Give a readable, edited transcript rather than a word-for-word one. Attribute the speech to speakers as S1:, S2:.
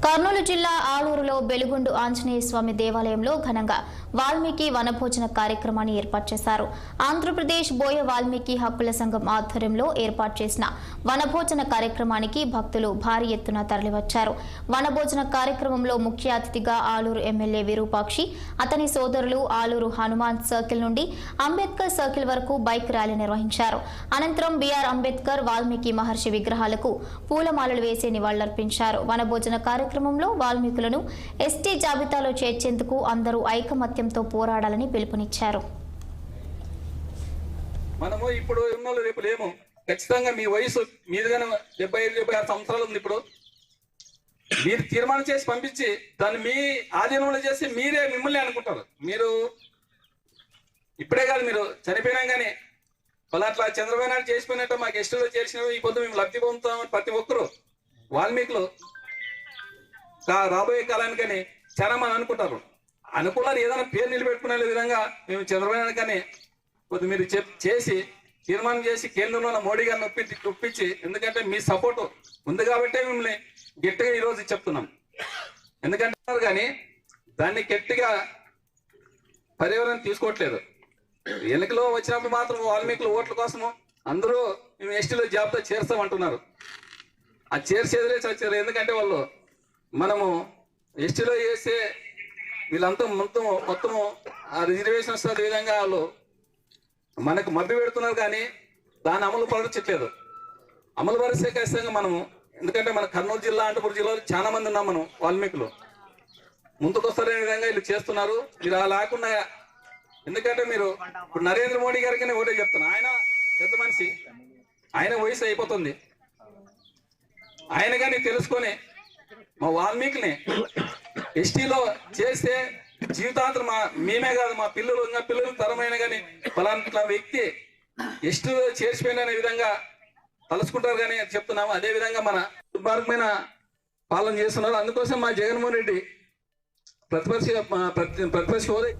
S1: కర్నూలు జిల్లా ఆలూరులో బెలుగుండు ఆంజనేయ స్వామి దేవాలయంలో ఘనంగా వాల్మీకి వనభోజన కార్యక్రమాన్ని ఏర్పాటు చేశారు. ఆంధ్రప్రదేశ్ బోయ వాల్మీకి హక్కుల సంఘం ఆధ్వర్యంలో ఏర్పాటు చేసిన వనభోజన కార్యక్రమానికి భక్తులు భారీ ఎత్తున తరలివచ్చారు. వనభోజన కార్యక్రమంలో ముఖ్య అతిథిగా ఆలూరు ఎమ్మెల్యే విరూపాక్షి, అతని సోదరులు ఆలూరు హనుమాన్ సర్కిల్ నుండి అంబేద్కర్ సర్కిల్ వరకు బైక్ ర్యాలీ నిర్వహించారు. అనంతరం బిఆర్ అంబేద్కర్, వాల్మీకి మహర్షి విగ్రహాలకు పూలమాలలు వేసి నివాళులర్పించారు. వనభోజన కార్యక్రమంలో వాల్మీకులను ఎస్టీ జాబితాలో చేర్చేందుకు అందరూ ఐకమత్యంతో పోరాడాలని పిలుపునిచ్చారు.
S2: మనము ఇప్పుడు ఉన్నోళ్ళు రేపు లేము. ఖచ్చితంగా మీ వయసు మీరుగానే 75-76 సంవత్సరాలు ఉంది. ఇప్పుడు మీరు తీర్మానం చేసి పంపించి దాన్ని మీ ఆధీనంలో చేసి మీరే మిమ్మల్ని అనుకుంటారు. మీరు ఇప్పుడే కాదు, మీరు చనిపోయినా కానీ వాళ్ళు అట్లా చంద్రబాబు నాయుడు చేసిపోయినట్టు మాకు ఎస్టీలో చేసినవి ఈ పొద్దు మేము లబ్ధి పొందుతామని ప్రతి ఒక్కరు వాల్మీకులు రాబోయే కాలానికని చాలా మంది అనుకుంటారు. అనుకున్నారు, ఏదైనా పేరు నిలబెట్టుకునే విధంగా మేము చంద్రబాబు నాయుడు కానీ కొద్ది మీరు చేసి తీర్మానం చేసి కేంద్రంలో ఉన్న మోడీ గారిని ఒప్పించి, ఎందుకంటే మీ సపోర్టు ఉంది కాబట్టే మిమ్మల్ని గట్టిగా ఈరోజు చెప్తున్నాం. ఎందుకంటే కానీ దాన్ని గట్టిగా పర్యావరణం తీసుకోవట్లేదు. ఎన్నికలో వచ్చినప్పుడు మాత్రం వాల్మీకులు ఓట్ల కోసము అందరూ మేము ఎస్టీలో జాబితా చేర్చామంటున్నారు. ఆ చేర్చేదిలే చచ్చారు. ఎందుకంటే వాళ్ళు మనము ఎస్టీలో చేస్తే వీళ్ళంతా మొత్తము ఆ రిజర్వేషన్స్ అదే విధంగా వాళ్ళు మనకు మభ్య పెడుతున్నారు, కానీ దాన్ని అమలు పరచట్లేదు. అమలు పరిస్తే ఖచ్చితంగా మనము, ఎందుకంటే మన కర్నూలు జిల్లా, అనంతపురం జిల్లాలో చాలా మంది ఉన్నాం మనం వాల్మీకులు. ముందుకొస్తారనే విధంగా వీళ్ళు చేస్తున్నారు. మీరు అలా లేకుండా, ఎందుకంటే మీరు ఇప్పుడు నరేంద్ర మోడీ గారికి ఒకటే చెప్తున్నా, ఆయన పెద్ద మనిషి, ఆయన వయసు అయిపోతుంది. ఆయన కానీ తెలుసుకొని మా వాల్మీకిని ఎస్టీలో చేస్తే జీవితాంతం మేమే కాదు, మా పిల్లలు ఇంకా పిల్లలు తరమైన కానీ ఫలానా వ్యక్తి ఎస్టీలో చేర్చిపోయిన విధంగా తలుచుకుంటారు కానీ చెప్తున్నాము. అదే విధంగా మన దుర్మార్గమైన పాలన చేస్తున్నారు. అందుకోసం మా జగన్మోహన్ రెడ్డి ప్రతిపక్ష హోదా